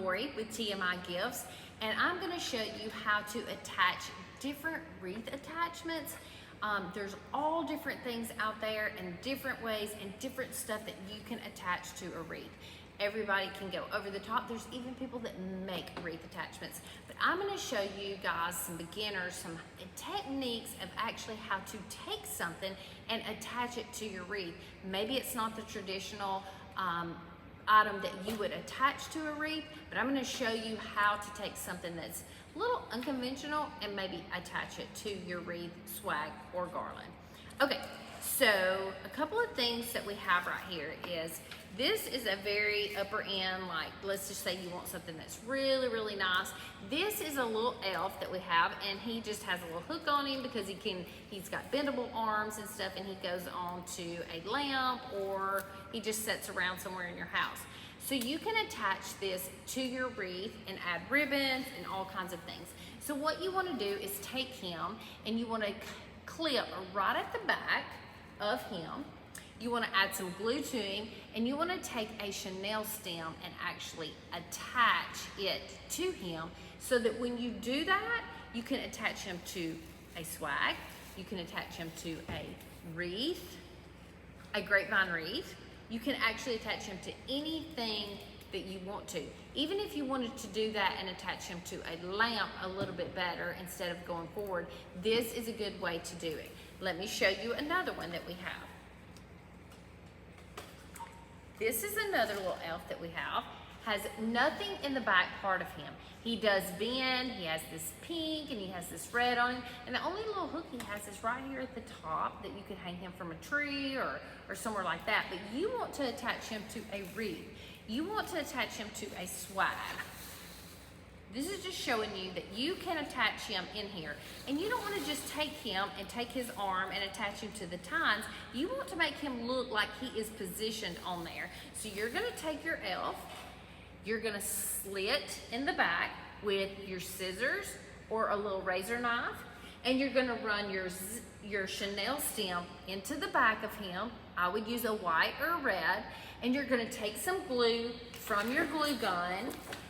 Lorie with TMI Gifts, and I'm going to show you how to attach different wreath attachments. There's all different things out there and different ways and different stuff that you can attach to a wreath. Everybody can go over the top. There's even people that make wreath attachments. But I'm going to show you guys, some beginners, some techniques of actually how to take something and attach it to your wreath. Maybe it's not the traditional item that you would attach to a wreath, but I'm going to show you how to take something that's a little unconventional and maybe attach it to your wreath, swag, or garland. Okay, so a couple of things that we have right here is, this is a very upper end, like let's just say you want something that's really, really nice. This is a little elf that we have, and he just has a little hook on him because he's got bendable arms and stuff, and he goes on to a lamp, or he just sits around somewhere in your house. So you can attach this to your wreath and add ribbons and all kinds of things. So what you want to do is take him and you want to clip right at the back of him. You want to add some glue to him, and you want to take a chenille stem and actually attach it to him, so that when you do that, you can attach him to a swag, you can attach him to a wreath, a grapevine wreath. You can actually attach him to anything that you want to. Even if you wanted to do that and attach him to a lamp a little bit better instead of going forward, this is a good way to do it. Let me show you another one that we have. This is another little elf that we have. Has nothing in the back part of him. He does bend, he has this pink and he has this red on him, and the only little hook he has is right here at the top that you could hang him from a tree or somewhere like that. But you want to attach him to a wreath. You want to attach him to a swag. This is just showing you that you can attach him in here. And you don't want to just take him and take his arm and attach him to the tines. You want to make him look like he is positioned on there. So you're going to take your elf, you're going to slit in the back with your scissors or a little razor knife, and you're going to run your chenille stem into the back of him. I would use a white or a red, and you're going to take some glue from your glue gun,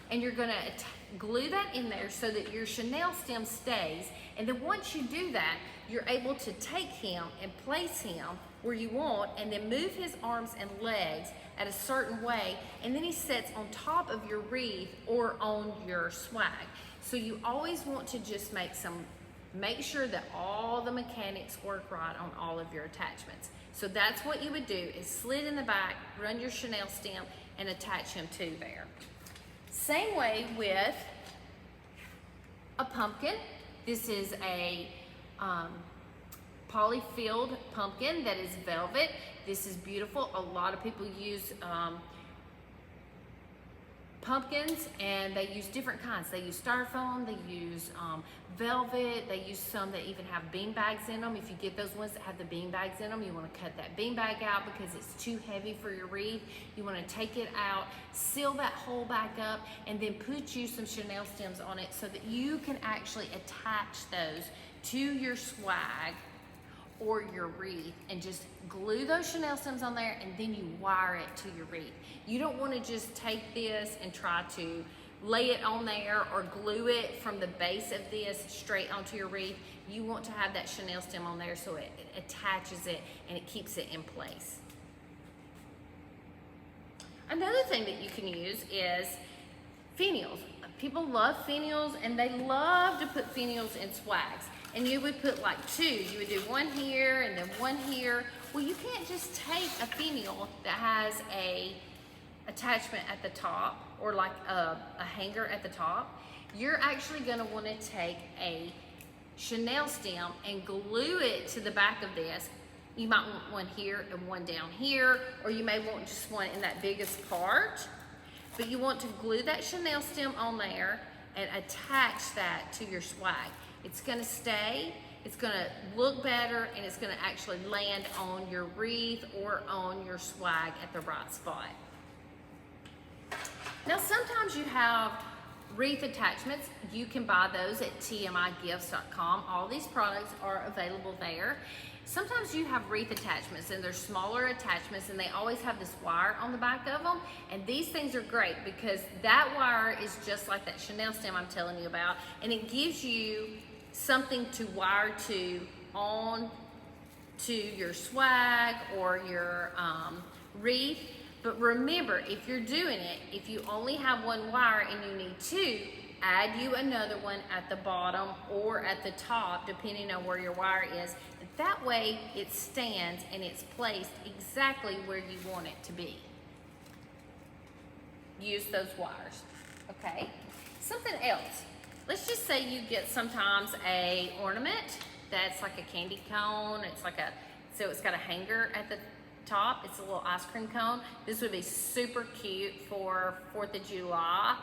and you're going to glue that in there so that your chenille stem stays. And then once you do that, you're able to take him and place him where you want, and then move his arms and legs at a certain way, and then he sits on top of your wreath or on your swag. So you always want to just make sure that all the mechanics work right on all of your attachments. So that's what you would do, is slit in the back, run your chenille stem, and attach him to there. Same way with a pumpkin. This is a polyfilled pumpkin that is velvet. This is beautiful. A lot of people use pumpkins, and they use different kinds. They use styrofoam, they use velvet, they use some that even have bean bags in them. If you get those ones that have the bean bags in them, you want to cut that bean bag out because it's too heavy for your wreath. You want to take it out, seal that hole back up, and then put you some chenille stems on it so that you can actually attach those to your swag or your wreath, and just glue those chenille stems on there, and then you wire it to your wreath. You don't want to just take this and try to lay it on there or glue it from the base of this straight onto your wreath. You want to have that chenille stem on there so it attaches it and it keeps it in place. Another thing that you can use is finials. People love finials, and they love to put finials in swags. And you would put like two. You would do one here and then one here. Well, you can't just take a finial that has a attachment at the top, or like a hanger at the top. You're actually going to want to take a chenille stem and glue it to the back of this. You might want one here and one down here, or you may want just one in that biggest part. But you want to glue that chenille stem on there and attach that to your swag. It's going to stay, it's going to look better, and it's going to actually land on your wreath or on your swag at the right spot. Now, sometimes you have wreath attachments. You can buy those at tmigifts.com. All these products are available there. Sometimes you have wreath attachments and they're smaller attachments and they always have this wire on the back of them. And these things are great because that wire is just like that Chanel stem I'm telling you about. And it gives you something to wire to on to your swag or your wreath. But remember, if you're doing it, if you only have one wire and you need two, add you another one at the bottom or at the top, depending on where your wire is. That way it stands and it's placed exactly where you want it to be. Use those wires, okay? Something else. Let's just say you get sometimes a ornament that's like a candy cone. So it's got a hanger at the top. It's a little ice cream cone. This would be super cute for 4th of July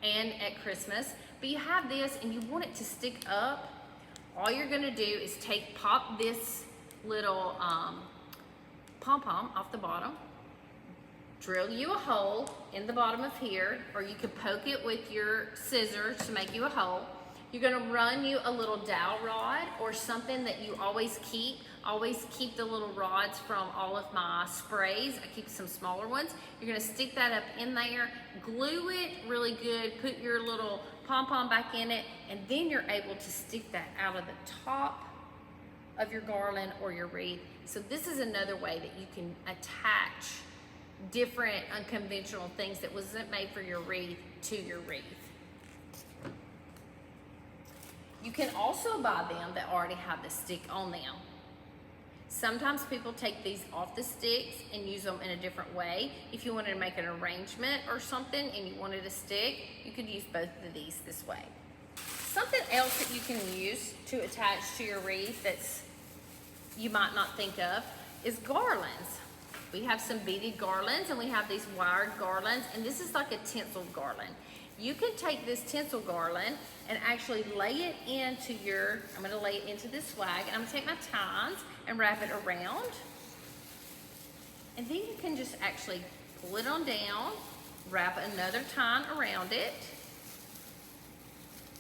and at Christmas. But you have this and you want it to stick up. All you're gonna do is pop this little pom-pom off the bottom, drill you a hole in the bottom of here, or you could poke it with your scissors to make you a hole. You're gonna run you a little dowel rod or something that you always keep. Always keep the little rods from all of my sprays. I keep some smaller ones. You're gonna stick that up in there, glue it really good, put your little pom-pom back in it, and then you're able to stick that out of the top of your garland or your wreath. So this is another way that you can attach different unconventional things that wasn't made for your wreath to your wreath. You can also buy them that already have the stick on them. Sometimes people take these off the sticks and use them in a different way. If you wanted to make an arrangement or something and you wanted a stick, you could use both of these this way. Something else that you can use to attach to your wreath that's you might not think of is garlands. We have some beaded garlands and we have these wired garlands, and this is like a tinseled garland. You can take this tinsel garland and actually lay it into I'm gonna lay it into this swag, and I'm gonna take my tines and wrap it around. And then you can just actually pull it on down, wrap another tine around it.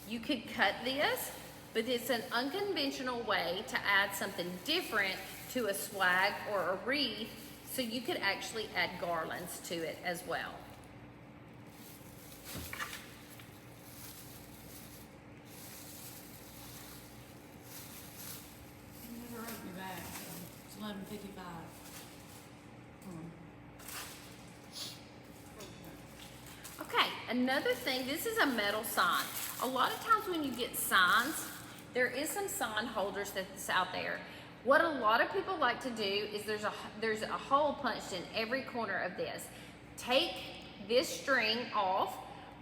You could cut this, but it's an unconventional way to add something different to a swag or a wreath, so you could actually add garlands to it as well. It's 11:55. Okay, another thing, this is a metal sign. A lot of times when you get signs, there is some sign holders that's out there. What a lot of people like to do is there's a hole punched in every corner of this. Take this string off,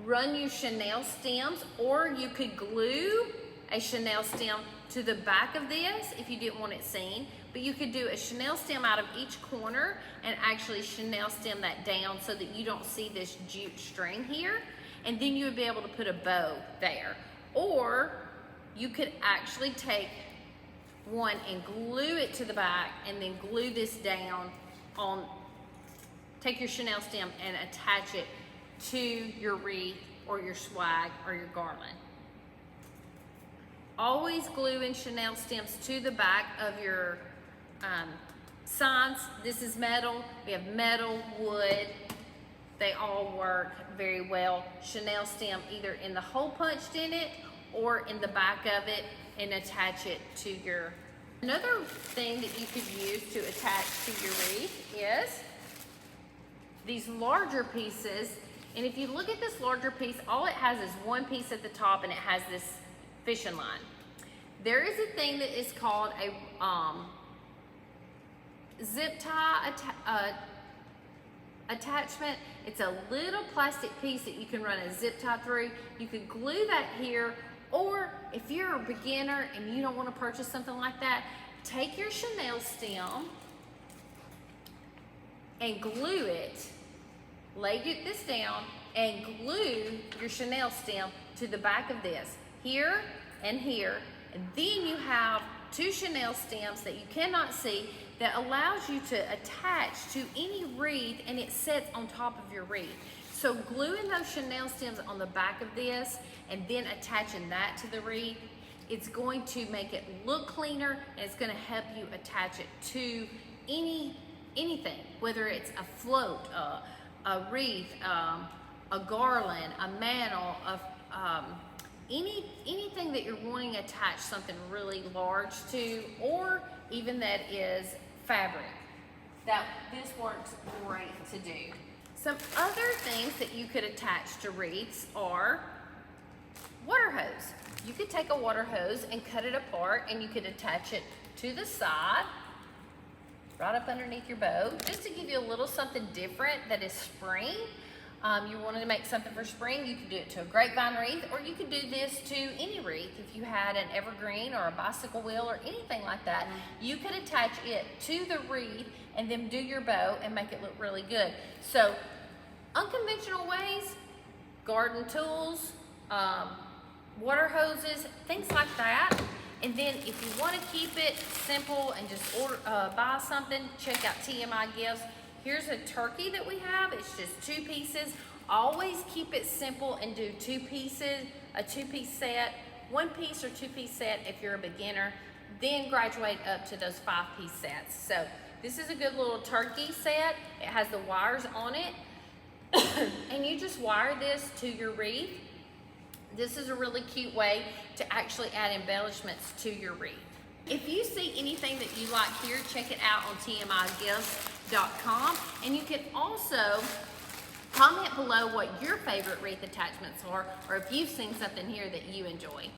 run your Chanel stems, or you could glue a Chanel stem to the back of this if you didn't want it seen. But you could do a Chanel stem out of each corner and actually Chanel stem that down so that you don't see this jute string here. And then you would be able to put a bow there. Or you could actually take one and glue it to the back and then glue this down on, take your Chanel stem and attach it to your wreath or your swag or your garland. Always glue in Chanel stems to the back of your signs. This is metal. We have metal, wood. They all work very well. Chanel stem either in the hole punched in it or in the back of it, and attach it to your. Another thing that you could use to attach to your wreath is these larger pieces. And if you look at this larger piece, all it has is one piece at the top and it has this fishing line. There is a thing that is called a zip tie attachment. It's a little plastic piece that you can run a zip tie through. You could glue that here, or if you're a beginner and you don't want to purchase something like that, take your Chanel stem and glue it. Lay this down and glue your Chanel stem to the back of this, here and here. And then you have two Chanel stems that you cannot see that allows you to attach to any wreath, and it sits on top of your wreath. So gluing those Chanel stems on the back of this and then attaching that to the wreath, It's going to make it look cleaner, and it's going to help you attach it to anything, whether it's a float, a wreath, a garland, a mantle, anything that you're wanting to attach something really large to, or even that is fabric. This works great to do. Some other things that you could attach to wreaths are water hose. You could take a water hose and cut it apart, and you could attach it to the side, right up underneath your bow, just to give you a little something different that is spring. You wanted to make something for spring, you could do it to a grapevine wreath, or you could do this to any wreath. If you had an evergreen or a bicycle wheel or anything like that, you could attach it to the wreath and then do your bow and make it look really good. So, unconventional ways, garden tools, water hoses, things like that. And then if you want to keep it simple and just buy something, check out TMI Gifts. Here's a turkey that we have. It's just 2 pieces. Always keep it simple and do 2 pieces, a 2-piece set, 1-piece or 2-piece set if you're a beginner. Then graduate up to those 5-piece sets. So this is a good little turkey set. It has the wires on it. And you just wire this to your wreath. This is a really cute way to actually add embellishments to your wreath. If you see anything that you like here, check it out on tmigifts.com. And you can also comment below what your favorite wreath attachments are, or if you've seen something here that you enjoy.